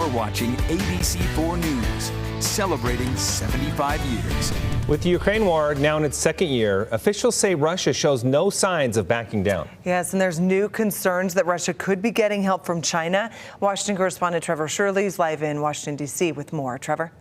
You're watching ABC4 News, celebrating 75 years. With the Ukraine war now in its second year, officials say Russia shows no signs of backing down. Yes, and there's new concerns that Russia could be getting help from China. Washington correspondent Trevor Shirley is live in Washington, D.C. with more. Trevor?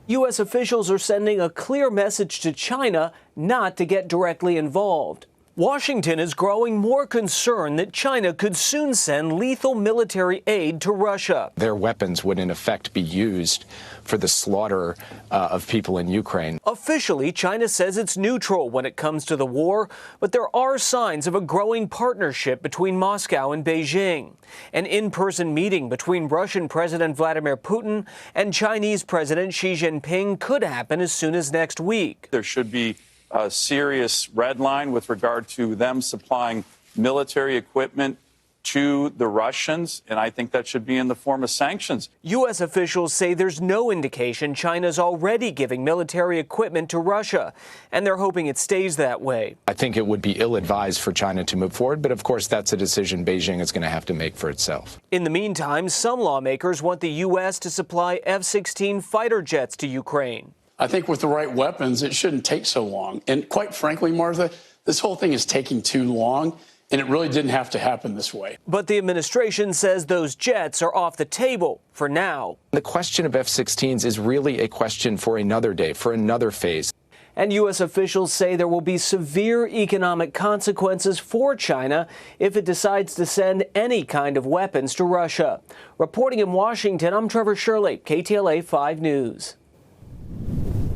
U.S. officials are sending a clear message to China not to get directly involved. Washington is growing more concerned that China could soon send lethal military aid to Russia. Their weapons would in effect be used for the slaughter of people in Ukraine. Officially, China says it's neutral when it comes to the war, but there are signs of a growing partnership between Moscow and Beijing. An in-person meeting between Russian President Vladimir Putin and Chinese President Xi Jinping could happen as soon as next week. There should be a serious red line with regard to them supplying military equipment to the Russians, and I think that should be in the form of sanctions. U.S. officials say there's no indication China's already giving military equipment to Russia, and they're hoping it stays that way. I think it would be ill-advised for China to move forward, but of course that's a decision Beijing is going to have to make for itself. In the meantime, some lawmakers want the U.S. to supply F-16 fighter jets to Ukraine. I think with the right weapons, it shouldn't take so long. And quite frankly, Martha, this whole thing is taking too long, and it really didn't have to happen this way. But the administration says those jets are off the table for now. The question of F-16s is really a question for another day, for another phase. And U.S. officials say there will be severe economic consequences for China if it decides to send any kind of weapons to Russia. Reporting in Washington, I'm Trevor Shirley, KTLA 5 News.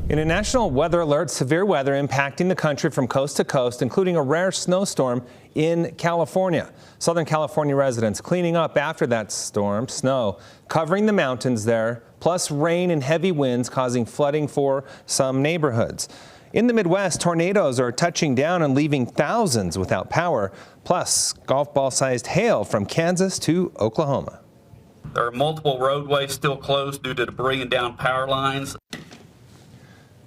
In a national weather alert, severe weather impacting the country from coast to coast, including a rare snowstorm in California. Southern California residents cleaning up after that storm, snow covering the mountains there, plus rain and heavy winds causing flooding for some neighborhoods. In the Midwest, tornadoes are touching down and leaving thousands without power, plus golf ball-sized hail from Kansas to Oklahoma. There are multiple roadways still closed due to debris and down power lines.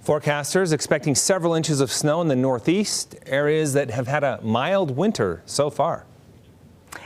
Forecasters expecting several inches of snow in the Northeast, areas that have had a mild winter so far.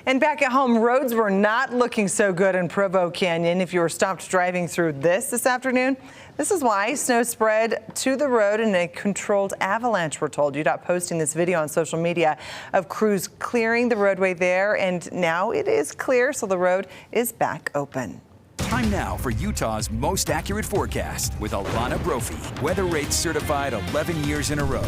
And back at home, roads were not looking so good in Provo Canyon. If you were stopped driving through this afternoon, this is why. Snow spread to the road in a controlled avalanche, we're told. UDOT posting this video on social media of crews clearing the roadway there, and now it is clear, so the road is back open. Time now for Utah's most accurate forecast with Alana Brophy. Weather rates certified 11 years in a row.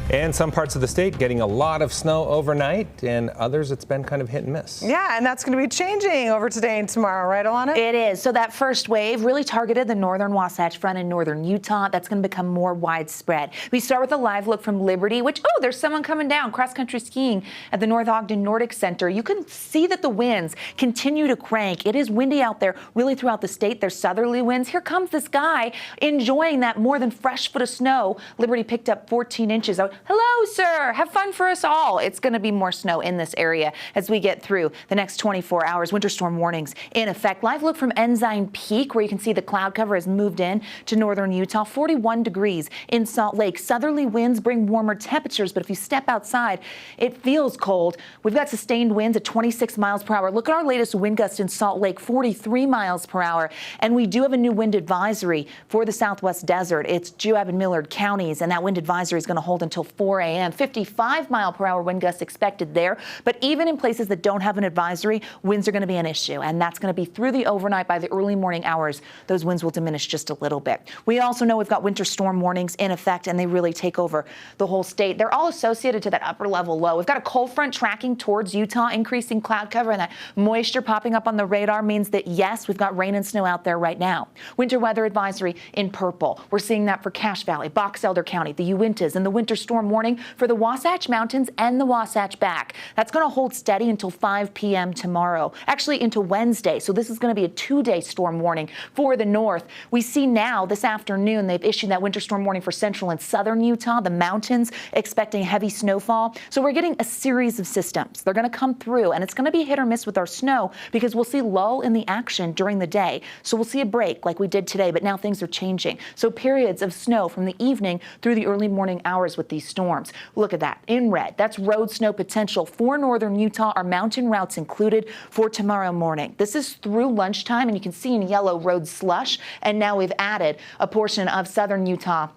And some parts of the state getting a lot of snow overnight, and others it's been kind of hit and miss. Yeah, and that's going to be changing over today and tomorrow, right, Alana? It is. So that first wave really targeted the northern Wasatch Front in northern Utah. That's going to become more widespread. We start with a live look from Liberty, which, oh, there's someone coming down cross-country skiing at the North Ogden Nordic Center. You can see that the winds continue to crank. It is windy out there really throughout the state. There's southerly winds. Here comes this guy enjoying that more than fresh foot of snow. Liberty picked up 14 inches. Hello, sir. Have fun for us all. It's going to be more snow in this area as we get through the next 24 hours. Winter storm warnings in effect. Live look from Ensign Peak, where you can see the cloud cover has moved in to northern Utah. 41 degrees in Salt Lake. Southerly winds bring warmer temperatures, but if you step outside, it feels cold. We've got sustained winds at 26 miles per hour. Look at our latest wind gust in Salt Lake, 43 miles per hour. And we do have a new wind advisory for the Southwest Desert. It's Joab and Millard counties, and that wind advisory is going to hold until 4 a.m. 55-mile-per-hour wind gusts expected there. But even in places that don't have an advisory, winds are going to be an issue, and that's going to be through the overnight. By the early morning hours, those winds will diminish just a little bit. We also know we've got winter storm warnings in effect, and they really take over the whole state. They're all associated to that upper level low. We've got a cold front tracking towards Utah, increasing cloud cover, and that moisture popping up on the radar means that, yes, we've got rain and snow out there right now. Winter weather advisory in purple. We're seeing that for Cache Valley, Box Elder County, the Uintas, and the winter storm warning for the Wasatch Mountains and the Wasatch Back. That's going to hold steady until 5 p.m. tomorrow, actually into Wednesday. So this is going to be a 2-day storm warning for the north. We see now this afternoon they've issued that winter storm warning for central and southern Utah, the mountains expecting heavy snowfall. So we're getting a series of systems. They're going to come through, and it's going to be hit or miss with our snow because we'll see lull in the action during the day. So we'll see a break like we did today, but now things are changing. So periods of snow from the evening through the early morning hours with these storms. Look at that in red. That's road snow potential for northern Utah. Our mountain routes included for tomorrow morning. This is through lunchtime, and you can see in yellow road slush. And now we've added a portion of southern Utah,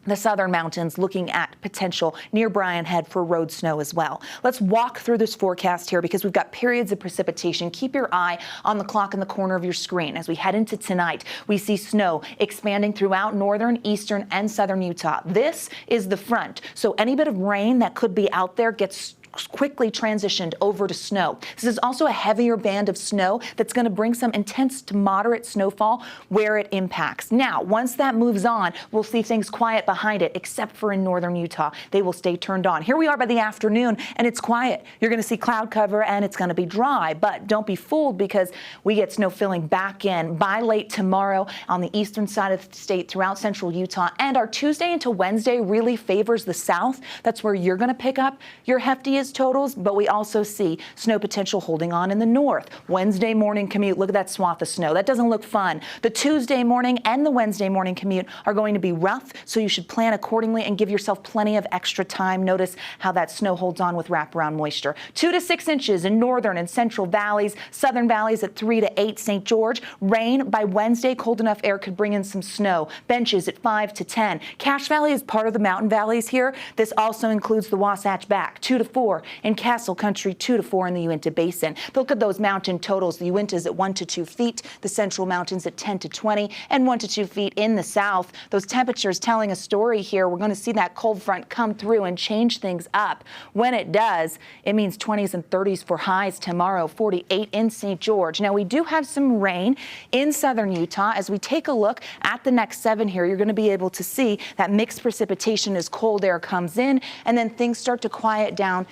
the southern mountains, looking at potential near Bryan Head for road snow as well. Let's walk through this forecast here because we've got periods of precipitation. Keep your eye on the clock in the corner of your screen. As we head into tonight, we see snow expanding throughout northern, eastern, and southern Utah. This is the front, so any bit of rain that could be out there gets quickly transitioned over to snow. This is also a heavier band of snow that's going to bring some intense to moderate snowfall where it impacts. Now, once that moves on, we'll see things quiet behind it, except for in northern Utah. They will stay turned on. Here we are by the afternoon, and it's quiet. You're going to see cloud cover, and it's going to be dry, but don't be fooled because we get snow filling back in by late tomorrow on the eastern side of the state throughout central Utah. And our Tuesday into Wednesday really favors the south. That's where you're going to pick up your heftiest totals, but we also see snow potential holding on in the north. Wednesday morning commute, look at that swath of snow. That doesn't look fun. The Tuesday morning and the Wednesday morning commute are going to be rough, so you should plan accordingly and give yourself plenty of extra time. Notice how that snow holds on with wraparound moisture. 2 to 6 inches in northern and central valleys, southern valleys at 3 to 8. St. George, rain by Wednesday. Cold enough air could bring in some snow. Benches at 5 to 10. Cache Valley is part of the mountain valleys here. This also includes the Wasatch Back, 2 to 4. In Castle Country, 2 to 4 in the Uinta Basin. Look at those mountain totals. The Uinta's at 1 to 2 feet, the Central Mountains at 10 to 20, and 1 to 2 feet in the south. Those temperatures telling a story here. We're going to see that cold front come through and change things up. When it does, it means 20s and 30s for highs tomorrow, 48 in St. George. Now, we do have some rain in southern Utah. As we take a look at the next 7 here, you're going to be able to see that mixed precipitation as cold air comes in, and then things start to quiet down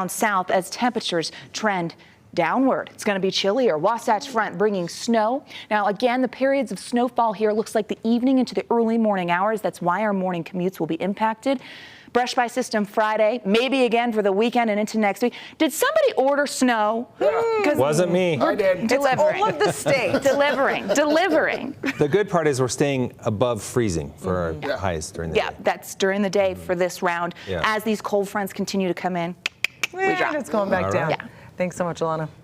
south as temperatures trend downward. It's going to be chillier. Wasatch Front bringing snow. Now, again, the periods of snowfall here looks like the evening into the early morning hours. That's why our morning commutes will be impacted. Brush by system Friday, maybe again for the weekend and into next week. Did somebody order snow? Yeah. Wasn't me. I did. Delivering. All of the state. delivering. The good part is we're staying above freezing for our highs during the day. Yeah, that's during the day for this round. As these cold fronts continue to come in, we drop. It's going back down. Right. Yeah. Thanks so much, Alana.